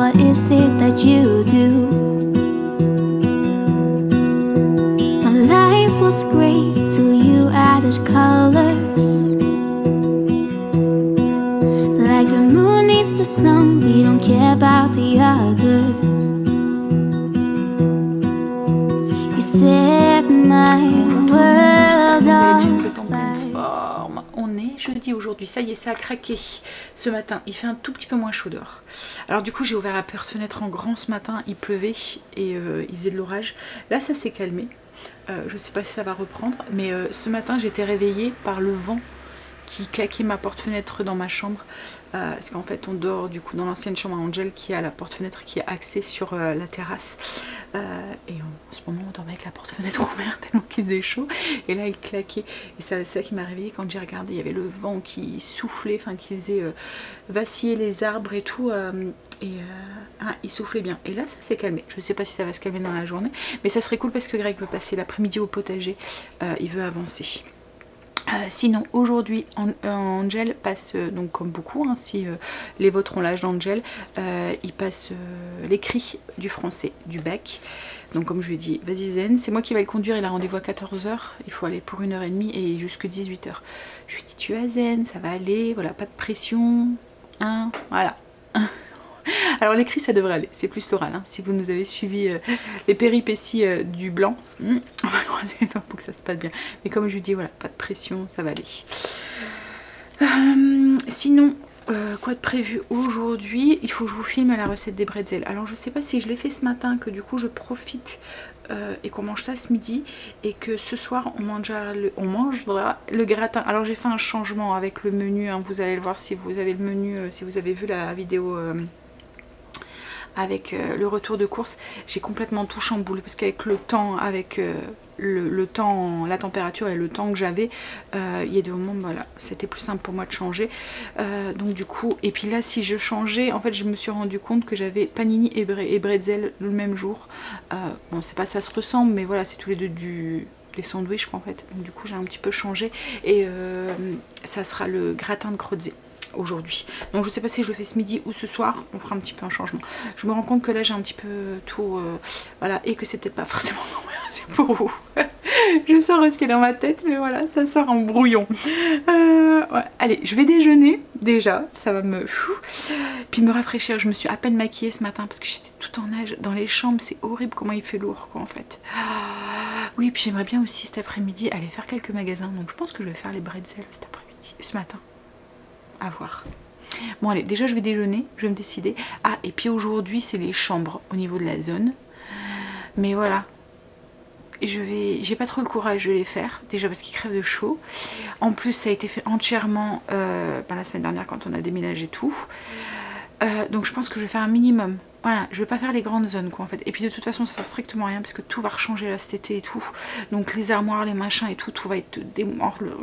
what is it that you do? My life was great till you added colors. Like the moon needs the sun, we don't care about the others. You set my world on fire. On est jeudi aujourd'hui, ça y est, ça a craqué ce matin. Il fait un tout petit peu moins chaud dehors. Alors du coup j'ai ouvert la fenêtre en grand ce matin, il pleuvait et il faisait de l'orage. Là ça s'est calmé, je sais pas si ça va reprendre, mais ce matin j'étais réveillée par le vent qui claquait ma porte-fenêtre dans ma chambre. Parce qu'en fait on dort du coup dans l'ancienne chambre à Angel qui a la porte-fenêtre qui est axée sur la terrasse. Et en ce moment on dormait avec la porte-fenêtre ouverte tellement qu'il faisait chaud. Et là il claquait. Et c'est ça qui m'a réveillée quand j'ai regardé. Il y avait le vent qui soufflait, enfin qui faisait vaciller les arbres et tout. Il soufflait bien. Et là ça s'est calmé. Je sais pas si ça va se calmer dans la journée. Mais ça serait cool parce que Greg veut passer l'après-midi au potager. Il veut avancer. Sinon aujourd'hui Angel passe donc comme beaucoup hein, si les vôtres ont l'âge d'Angel, il passe l'écrit du français du bac. Donc comme je lui ai dit, vas-y zen, c'est moi qui vais le conduire, il a rendez-vous à 14 h, il faut aller pour 1h30 et jusque 18 h. Je lui ai dit tu vas zen, ça va aller, voilà, pas de pression, hein, voilà. Alors l'écrit ça devrait aller, c'est plus l'oral, hein. Si vous nous avez suivi les péripéties du blanc, on va croiser les doigts pour que ça se passe bien. Mais comme je lui dis, voilà, pas de pression, ça va aller. Sinon, quoi de prévu aujourd'hui? Il faut que je vous filme la recette des bretzels. Alors je sais pas si je l'ai fait ce matin, que du coup je profite et qu'on mange ça ce midi, et que ce soir on mangera le gratin. Alors j'ai fait un changement avec le menu, hein. Vous allez le voir si vous avez le menu, si vous avez vu la vidéo avec le retour de course. J'ai complètement tout chamboulé parce qu'avec le temps, avec le temps, la température et le temps que j'avais, il y a des moments, voilà, c'était plus simple pour moi de changer. Donc du coup, et puis là si je changeais, en fait je me suis rendu compte que j'avais panini et bretzel le même jour. Bon c'est pas ça se ressemble, mais voilà, c'est tous les deux des sandwichs quoi en fait. Donc du coup j'ai un petit peu changé et ça sera le gratin de Crozet aujourd'hui. Donc je sais pas si je le fais ce midi ou ce soir, on fera un petit peu un changement. Je me rends compte que là j'ai un petit peu tout, voilà, et que c'est peut-être pas forcément c'est pour vous. Je sors ce qui est dans ma tête, mais voilà, ça sort en brouillon. Ouais. Allez, je vais déjeuner déjà, ça va me puis me rafraîchir. Je me suis à peine maquillée ce matin parce que j'étais tout en neige dans les chambres, c'est horrible comment il fait lourd quoi en fait. Oui, puis j'aimerais bien aussi cet après-midi aller faire quelques magasins, donc je pense que je vais faire les bretzels cet après-midi, ce matin. À voir. Bon allez, déjà je vais déjeuner, je vais me décider. Ah, et puis aujourd'hui c'est les chambres au niveau de la zone. Mais voilà, j'ai pas trop le courage de les faire, déjà parce qu'ils crèvent de chaud. En plus ça a été fait entièrement la semaine dernière quand on a déménagé tout. Donc je pense que je vais faire un minimum. Voilà, je vais pas faire les grandes zones quoi en fait. Et puis de toute façon ça sert strictement rien parce que tout va rechanger là cet été et tout. Donc les armoires, les machins et tout, tout va être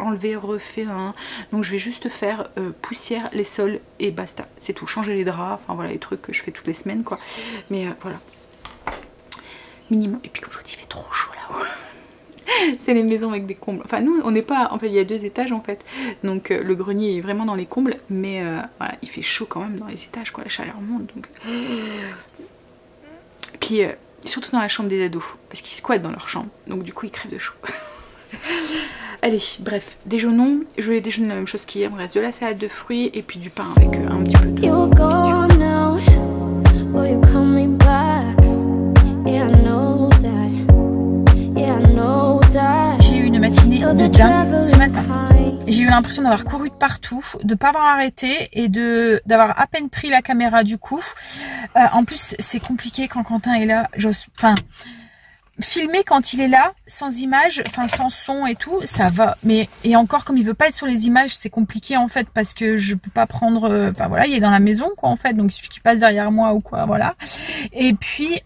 enlevé, refait. Hein. Donc je vais juste faire poussière, les sols et basta. C'est tout, changer les draps, enfin voilà les trucs que je fais toutes les semaines quoi. Mais voilà. Minimum. Et puis comme je vous dis, il fait trop chaud là-haut. C'est les maisons avec des combles. Enfin nous on n'est pas, en fait il y a 2 étages en fait. Donc le grenier est vraiment dans les combles. Mais voilà, il fait chaud quand même dans les étages quoi, la chaleur monte. Donc... Puis surtout dans la chambre des ados. Parce qu'ils squattent dans leur chambre. Donc du coup ils crèvent de chaud. Allez, bref, déjeunons. Je vais déjeuner la même chose qu'hier. Il me reste de la salade de fruits et puis du pain avec un petit peu de... J'ai eu une matinée de dingue ce matin. J'ai eu l'impression d'avoir couru de partout, de pas avoir arrêté et d'avoir à peine pris la caméra du coup. En plus, c'est compliqué quand Quentin est là. Enfin, filmer quand il est là, sans images, enfin sans son et tout, ça va. Mais et encore comme il veut pas être sur les images, c'est compliqué en fait parce que je peux pas prendre. Enfin voilà, il est dans la maison quoi en fait, donc il suffit qu'il passe derrière moi ou quoi, voilà. Et puis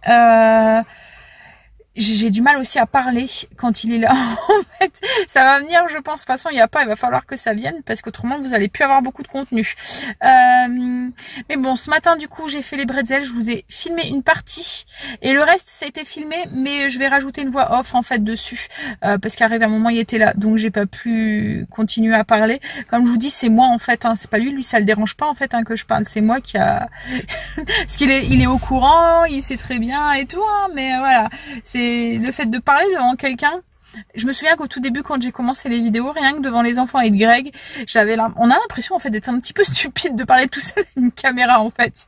j'ai du mal aussi à parler quand il est là. En fait, ça va venir, je pense. De toute façon, il va falloir que ça vienne parce qu'autrement, vous allez plus avoir beaucoup de contenu. Mais bon, ce matin, du coup, j'ai fait les bretzels. Je vous ai filmé une partie et le reste, ça a été filmé, mais je vais rajouter une voix off en fait dessus parce qu'arrivé à un moment, il était là, donc j'ai pas pu continuer à parler. Comme je vous dis, c'est moi en fait. Hein, c'est pas lui. Lui, ça le dérange pas en fait que je parle. C'est moi qui a parce qu'il est au courant, il sait très bien et tout. Hein, mais voilà, c'est le fait de parler devant quelqu'un. Je me souviens qu'au tout début, quand j'ai commencé les vidéos, rien que devant les enfants et de Greg, on a l'impression en fait d'être un petit peu stupide de parler tout seul à une caméra en fait.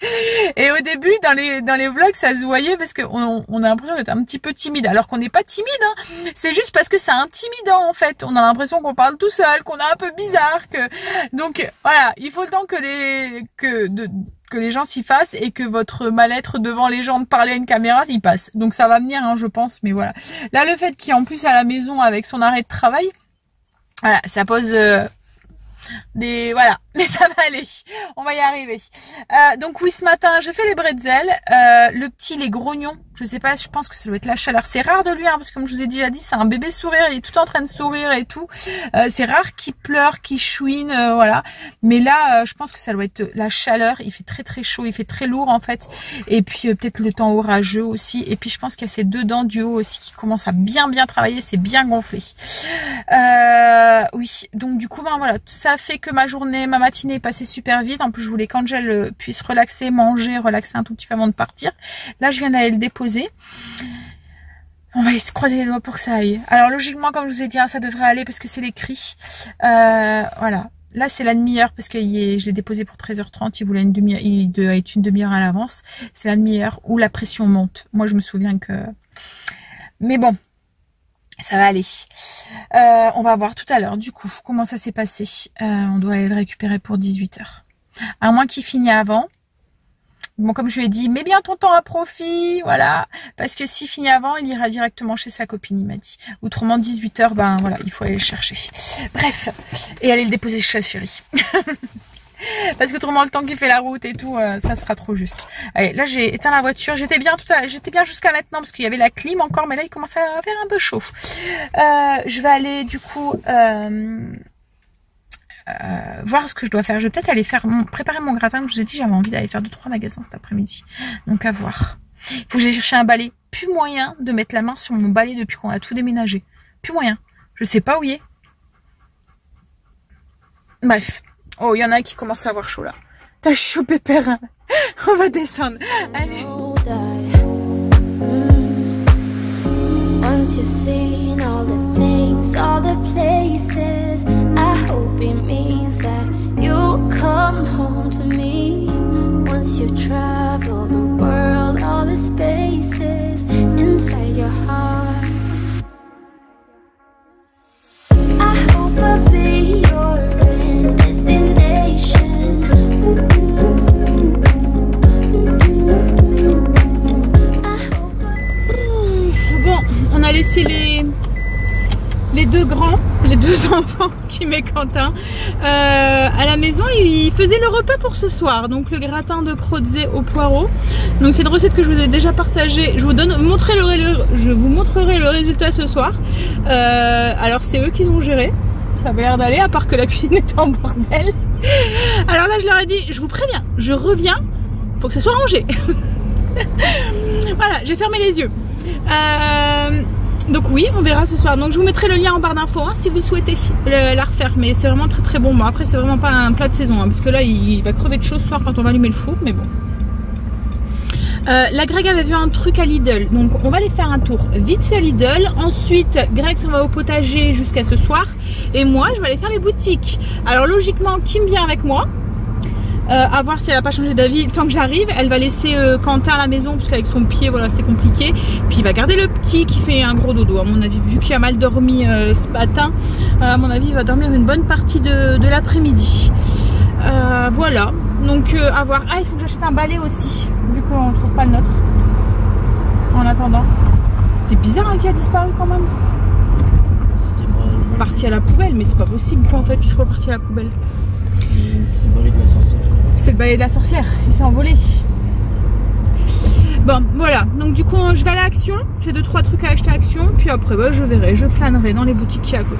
Et au début, dans les vlogs, ça se voyait parce qu'on a l'impression d'être un petit peu timide, alors qu'on n'est pas timide. Hein. C'est juste parce que c'est intimidant en fait. On a l'impression qu'on parle tout seul, qu'on est un peu bizarre. Donc voilà, il faut le temps que les gens s'y fassent et que votre mal-être devant les gens de parler à une caméra, il passe. Donc ça va venir, hein, je pense, mais voilà. Là, le fait qu'il est en plus à la maison avec son arrêt de travail, voilà, ça pose voilà, mais ça va aller, on va y arriver. Donc oui, ce matin j'ai fait les bretzels, le petit, les grognons, je sais pas, je pense que ça doit être la chaleur. C'est rare de lui, hein, parce que comme je vous ai déjà dit, c'est un bébé sourire, il est tout en train de sourire et tout. C'est rare qu'il pleure, qu'il chouine, voilà. Mais là, je pense que ça doit être la chaleur. Il fait très très chaud, il fait très lourd en fait. Et puis peut-être le temps orageux aussi. Et puis je pense qu'il y a ces deux dents du haut aussi qui commencent à bien travailler, c'est bien gonflé. Oui, donc du coup, ben voilà, ça fait que ma journée, ma matinée est passée super vite. En plus, je voulais qu'Angel puisse relaxer, manger, relaxer un tout petit peu avant de partir. Là, je viens d'aller le déposer. On va se croiser les doigts pour que ça aille. Alors logiquement, comme je vous ai dit, hein, ça devrait aller parce que c'est les cris. Voilà. Là, c'est la demi-heure parce que je l'ai déposé pour 13h30. Il voulait une demi-heure, il doit être une demi-heure à l'avance. C'est la demi-heure où la pression monte. Moi, je me souviens que... Mais bon, ça va aller. On va voir tout à l'heure, du coup, comment ça s'est passé. On doit aller le récupérer pour 18h. À moins qu'il finisse avant. Bon, comme je lui ai dit, mets bien ton temps à profit, voilà. Parce que s'il finit avant, il ira directement chez sa copine, il m'a dit. Autrement, 18h, ben voilà, il faut aller le chercher. Bref, et aller le déposer chez la chérie. Parce qu'autrement, le temps qu'il fait la route et tout, ça sera trop juste. Allez, là, j'ai éteint la voiture. J'étais bien jusqu'à maintenant parce qu'il y avait la clim encore, mais là, il commence à faire un peu chaud. Je vais aller, du coup... voir ce que je dois faire. Je vais peut-être aller préparer mon gratin. Comme je vous ai dit, j'avais envie d'aller faire 2-3 magasins cet après-midi. Donc à voir. Il faut que j'aille chercher un balai. Plus moyen de mettre la main sur mon balai depuis qu'on a tout déménagé. Plus moyen. Je sais pas où il est. Bref. Oh, il y en a qui commencent à avoir chaud là. T'as chaud pépère. On va descendre. Allez. Once you've seen all the things, all the places, I hope it means that you'll come home to me. Once you've traveled the world, all the spaces inside your heart, I hope I'll be your end destination. Bon, on a laissé les deux grands, les deux enfants, Kim et Quentin, à la maison. Ils faisaient le repas pour ce soir, donc le gratin de crozet au poireau. Donc c'est une recette que je vous ai déjà partagée. Je vous montrerai le résultat ce soir. Alors c'est eux qui ont géré. Ça avait l'air d'aller, à part que la cuisine était en bordel. Alors là, je leur ai dit, je vous préviens, je reviens, faut que ça soit rangé. Voilà, j'ai fermé les yeux. Donc oui, on verra ce soir. Donc je vous mettrai le lien en barre d'infos, hein, si vous souhaitez la refaire. Mais c'est vraiment très très bon. Bon, après c'est vraiment pas un plat de saison, hein, parce que là il va crever de chaud ce soir quand on va allumer le four, mais bon. La Greg avait vu un truc à Lidl, donc on va aller faire un tour vite fait à Lidl. Ensuite Greg s'en va au potager jusqu'à ce soir, et moi je vais aller faire les boutiques. Alors logiquement Kim vient avec moi, à voir si elle n'a pas changé d'avis tant que j'arrive. Elle va laisser Quentin à la maison parce qu'avec son pied, voilà, c'est compliqué. Puis il va garder le petit qui fait un gros dodo à mon avis, vu qu'il a mal dormi ce matin. À mon avis il va dormir une bonne partie de l'après-midi. Voilà, donc à voir. Ah, il faut que j'achète un balai aussi, vu qu'on ne trouve pas le nôtre. En attendant, c'est bizarre, hein, qu'il a disparu quand même. C'était parti à la poubelle, mais c'est pas possible en fait qu'il soit parti à la poubelle. C'est le balai de la sorcière. C'est le balai de la sorcière, il s'est envolé. Bon, voilà. Donc du coup, je vais aller à Action. J'ai 2-3 trucs à acheter à Action. Puis après, bah, je verrai. Je flânerai dans les boutiques qui est à côté.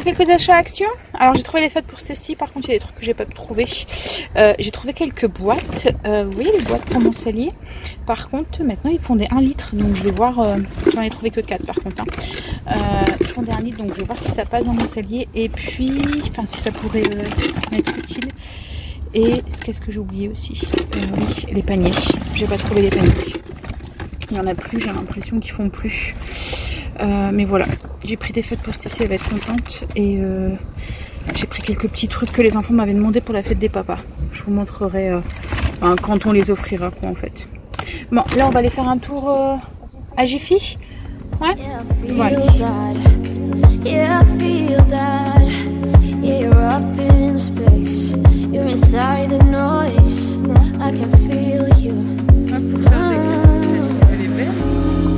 Quelques achats à Action. Alors j'ai trouvé les fêtes pour Stacy, par contre il y a des trucs que j'ai pas pu trouver. J'ai trouvé quelques boîtes, vous voyez les boîtes pour mon cellier. Par contre maintenant ils font des 1 litre, donc je vais voir, j'en ai trouvé que 4 par contre. Ils font des 1 litre, donc je vais voir si ça passe dans mon cellier et puis, enfin si ça pourrait m'être utile. Et qu'est-ce que j'ai oublié aussi, oui, les paniers. J'ai pas trouvé les paniers. Il y en a plus, j'ai l'impression qu'ils font plus. Mais voilà, j'ai pris des fêtes pour Stacy, elle va être contente. Et j'ai pris quelques petits trucs que les enfants m'avaient demandé pour la fête des papas. Je vous montrerai quand on les offrira quoi en fait. Bon, là on va aller faire un tour à Jiffy. Ouais. Voilà.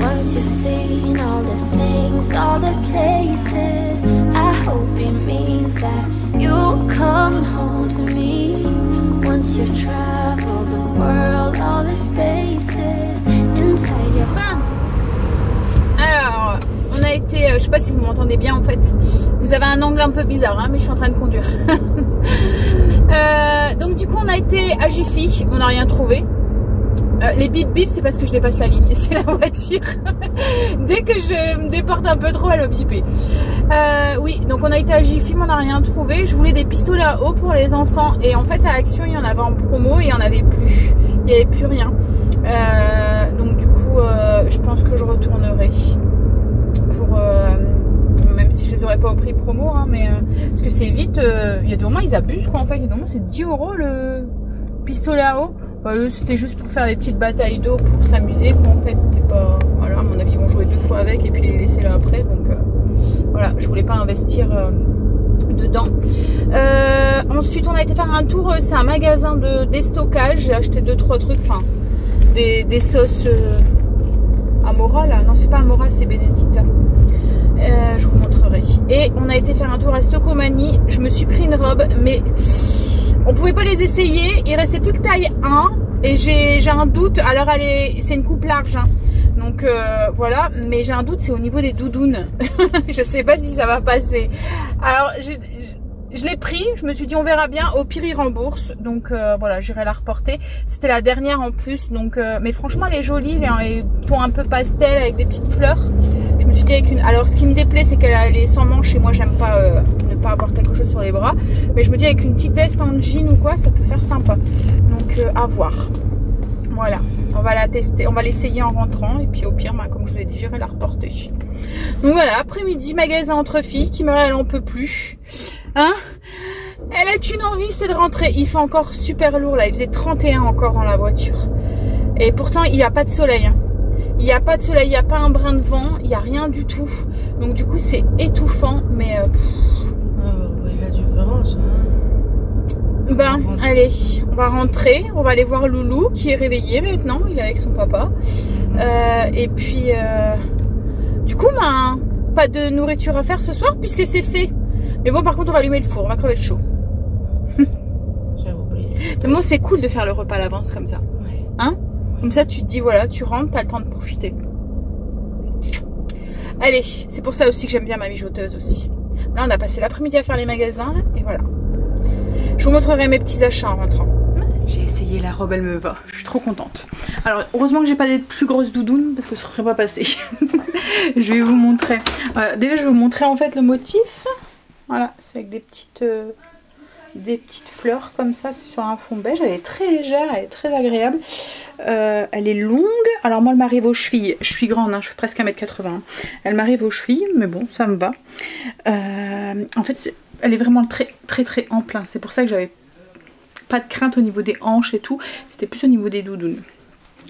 Once you've seen all the things, all the places, I hope it means that you'll come home to me. Once you've traveled the world, all the spaces inside your mind. Alors, on a été, je sais pas si vous m'entendez bien en fait. Vous avez un angle un peu bizarre, hein, mais je suis en train de conduire. Donc du coup, on a été à Jiffy, on n'a rien trouvé. Les bip bip c'est parce que je dépasse la ligne, c'est la voiture. Dès que je me déporte un peu trop, elle va biper. Oui, donc on a été à Jiffy, mais on n'a rien trouvé. Je voulais des pistolets à eau pour les enfants et en fait à Action il y en avait en promo et il n'y en avait plus. Il n'y avait plus rien. Donc du coup je pense que je retournerai pour même si je les aurais pas au prix promo, hein, mais parce que c'est vite. Il y a des moments ils abusent quoi en fait. Il y a des moments c'est 10 € le pistolet à eau. C'était juste pour faire des petites batailles d'eau pour s'amuser quoi en fait, c'était pas, voilà, à mon avis ils vont jouer 2 fois avec et puis les laisser là après, donc voilà, je voulais pas investir dedans. Ensuite on a été faire un tour, c'est un magasin de déstockage, j'ai acheté 2-3 trucs, enfin des sauces Amora là, non c'est pas Amora, c'est Benedicta. Je vous montrerai. Et on a été faire un tour à Stockomanie, je me suis pris une robe mais on pouvait pas les essayer, il restait plus que taille 1 et j'ai un doute, alors c'est une coupe large hein. Donc voilà, mais j'ai un doute, c'est au niveau des doudounes. Je sais pas si ça va passer. Alors je l'ai pris, je me suis dit on verra bien, au pire il rembourse, donc voilà, j'irai la reporter. C'était la dernière en plus, donc mais franchement elle est jolie, les tons un peu pastel avec des petites fleurs. Je me suis dit avec une, alors ce qui me déplaît c'est qu'elle est sans manches et moi j'aime pas ne pas avoir quelque chose sur les bras, mais je me dis avec une petite veste en jean ou quoi ça peut faire sympa, donc à voir. Voilà, on va la tester, on va l'essayer en rentrant et puis au pire comme je vous ai dit j'irai la reporter. Donc voilà, après-midi magasin entre filles qui elle en peut plus hein. Elle a qu'une envie, c'est de rentrer. Il fait encore super lourd là, il faisait 31 encore dans la voiture et pourtant il n'y a pas de soleil hein. Il n'y a pas de soleil, il n'y a pas un brin de vent, il n'y a rien du tout. Donc du coup c'est étouffant, mais il a du vent ça. Ben allez, on va rentrer, on va aller voir Loulou qui est réveillé maintenant, il est avec son papa. Et puis du coup pas de nourriture à faire ce soir puisque c'est fait. Mais bon par contre on va allumer le four, on va crever de chaud. J'avais oublié. Mais moi c'est cool de faire le repas à l'avance comme ça. Ouais. Hein? Comme ça tu te dis voilà, tu rentres, t'as le temps de profiter. Allez, c'est pour ça aussi que j'aime bien ma mijoteuse aussi. Là on a passé l'après-midi à faire les magasins et voilà. Je vous montrerai mes petits achats en rentrant. J'ai essayé la robe, elle me va. Je suis trop contente. Alors heureusement que j'ai pas des plus grosses doudounes parce que ça serait pas passé. Je vais vous montrer. Déjà je vais vous montrer en fait le motif. Voilà, c'est avec des petites fleurs comme ça, c'est sur un fond beige. Elle est très légère, elle est très agréable. Elle est longue. Alors moi elle m'arrive aux chevilles. Je suis grande, hein, je fais presque 1m80. Elle m'arrive aux chevilles, mais bon, ça me va. En fait, elle est vraiment très en plein. C'est pour ça que j'avais pas de crainte au niveau des hanches et tout. C'était plus au niveau des doudounes.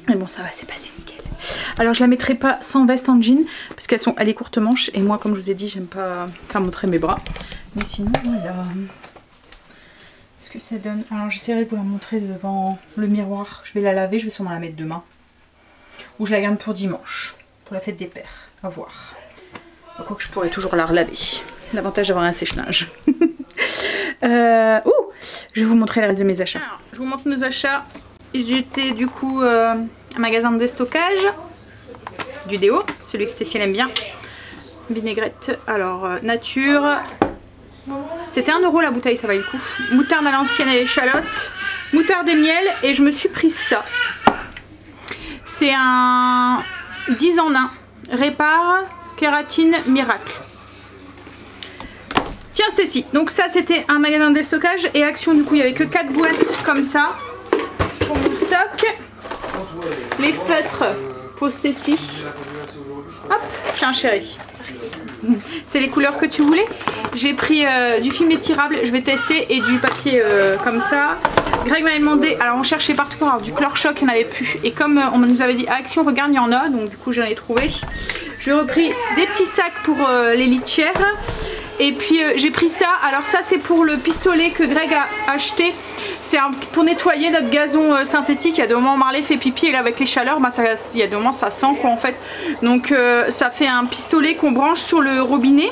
Mais bon, ça va, c'est passé nickel. Alors je la mettrai pas sans veste en jean parce qu'elle est courte manche et moi comme je vous ai dit j'aime pas faire montrer mes bras. Mais sinon voilà ce que ça donne. Alors j'essaierai de vous la montrer devant le miroir. Je vais la laver, je vais sûrement la mettre demain. Ou je la garde pour dimanche, pour la fête des pères, à voir. Quoique je pourrais toujours la relaver. L'avantage d'avoir un sèche-linge. Je vais vous montrer le reste de mes achats. Alors, je vous montre mes achats. J'étais du coup un magasin de déstockage du déo, celui que Stécie aime bien. Vinaigrette, alors nature. C'était 1 € la bouteille, ça valait le coup. Moutarde à l'ancienne et échalote. Moutarde et miel et je me suis prise ça. C'est un 10 en 1. Répare, kératine, miracle. Tiens Stécie, donc ça c'était un magasin de déstockage et Action du coup il n'y avait que 4 boîtes comme ça pour mon stock. Les feutres pour Stécie. Hop, tiens chérie. C'est les couleurs que tu voulais. J'ai pris du film étirable, je vais tester, et du papier comme ça. Greg m'avait demandé, alors on cherchait partout, alors du Chlore-Choc il n'y en avait plus. Et comme on nous avait dit Action, regarde, il y en a, donc du coup j'en ai trouvé. J'ai repris des petits sacs pour les litières. Et puis j'ai pris ça, alors ça c'est pour le pistolet que Greg a acheté. C'est pour nettoyer notre gazon synthétique. Il y a des moments où Marley fait pipi et là avec les chaleurs, bah, il y a des moments ça sent quoi en fait. Donc ça fait un pistolet qu'on branche sur le robinet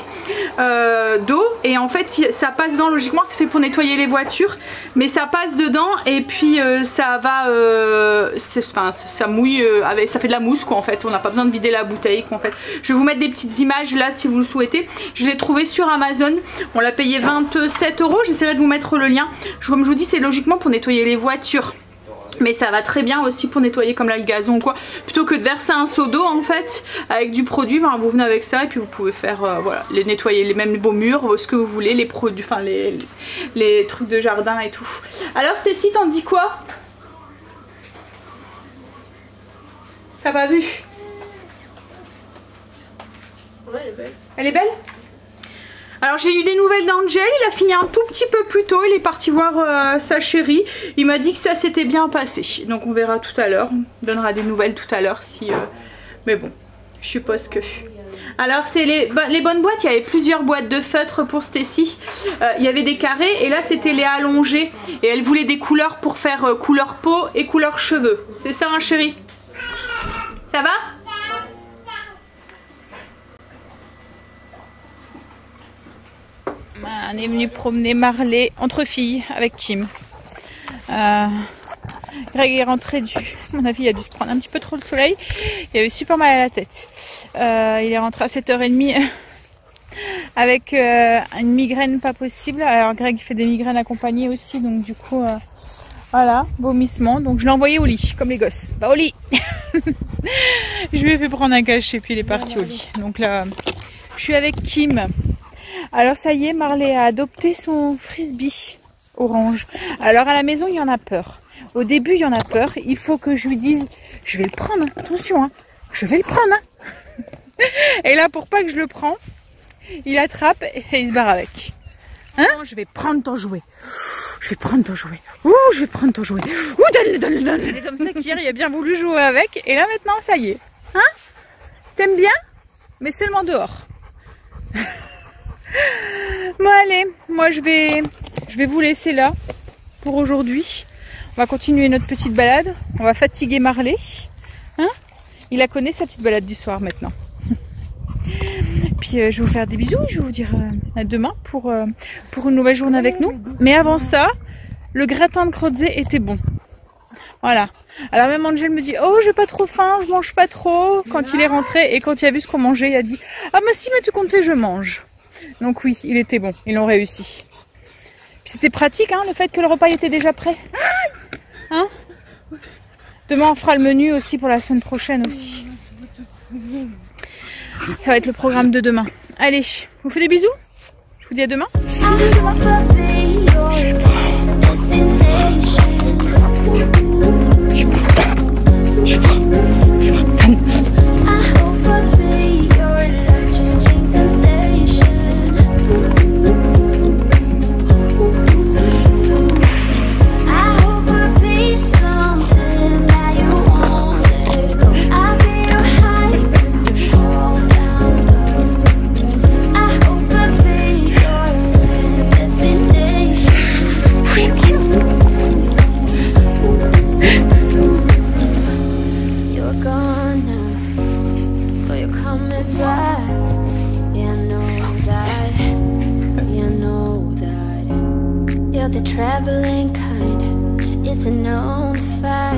d'eau. Et en fait ça passe dedans, logiquement c'est fait pour nettoyer les voitures. Mais ça passe dedans et puis ça va... ça mouille, ça fait de la mousse quoi en fait. On n'a pas besoin de vider la bouteille quoi en fait. Je vais vous mettre des petites images là si vous le souhaitez. Je l'ai trouvé sur Amazon. On l'a payé 27 €. J'essaierai de vous mettre le lien. Comme je vous dis c'est logiquement pour nettoyer les voitures, mais ça va très bien aussi pour nettoyer comme là le gazon ou quoi, plutôt que de verser un seau d'eau en fait avec du produit. Enfin, vous venez avec ça et puis vous pouvez faire voilà, les nettoyer les mêmes beaux murs, ce que vous voulez, les produits, enfin les trucs de jardin et tout. Alors Stécie, t'en dis quoi? T'as pas vu? Ouais, elle est belle. Elle est belle? Alors j'ai eu des nouvelles d'Angel, il a fini un tout petit peu plus tôt, il est parti voir sa chérie. Il m'a dit que ça s'était bien passé, donc on verra tout à l'heure, on donnera des nouvelles tout à l'heure si... mais bon, je suppose que... Alors c'est les bonnes boîtes, il y avait plusieurs boîtes de feutres pour Stécie. Il y avait des carrés et là c'était les allongés. Et elle voulait des couleurs pour faire couleur peau et couleur cheveux. C'est ça hein chérie? Ça va? On est venu promener Marley entre filles avec Kim. Greg est rentré à mon avis il a dû se prendre un petit peu trop le soleil. Il avait super mal à la tête. Il est rentré à 7h30 avec une migraine pas possible. Alors Greg fait des migraines accompagnées aussi, donc du coup voilà, vomissement. Donc je l'ai envoyé au lit comme les gosses. Bah au lit. Je lui ai fait prendre un cachet puis il est parti au lit. Donc là je suis avec Kim. Alors ça y est, Marley a adopté son frisbee orange. Alors à la maison il y en a peur. Au début il y en a peur. Il faut que je lui dise, je vais le prendre, hein. Attention, hein. Je vais le prendre. Hein. Et là pour pas que je le prends, il attrape et il se barre avec. Hein? Je vais prendre ton jouet. Je vais prendre ton jouet. Ouh, je vais prendre ton jouet. Ouh, donne-le, donne-le, donne-le. C'est comme ça qu'hier il a bien voulu jouer avec. Et là maintenant ça y est. Hein? T'aimes bien? Mais seulement dehors. Bon allez, moi je vais vous laisser là pour aujourd'hui. On va continuer notre petite balade. On va fatiguer Marley. Hein? Il la connaît sa petite balade du soir maintenant. Puis je vais vous faire des bisous et je vais vous dire à demain pour une nouvelle journée avec nous. Mais avant ça, le gratin de crozet était bon. Voilà. Alors même Angel me dit, oh j'ai pas trop faim, je mange pas trop. Quand il est rentré et quand il a vu ce qu'on mangeait, il a dit, ah mais si mais tu comptes, je mange. Donc oui, il était bon, ils l'ont réussi. C'était pratique hein, le fait que le repas était déjà prêt. Hein? Demain on fera le menu aussi pour la semaine prochaine aussi. Ça va être le programme de demain. Allez, je vous fais des bisous. Je vous dis à demain. I've been you're coming back. Yeah, I know that. Yeah, I know that. You're the traveling kind. It's a known fact.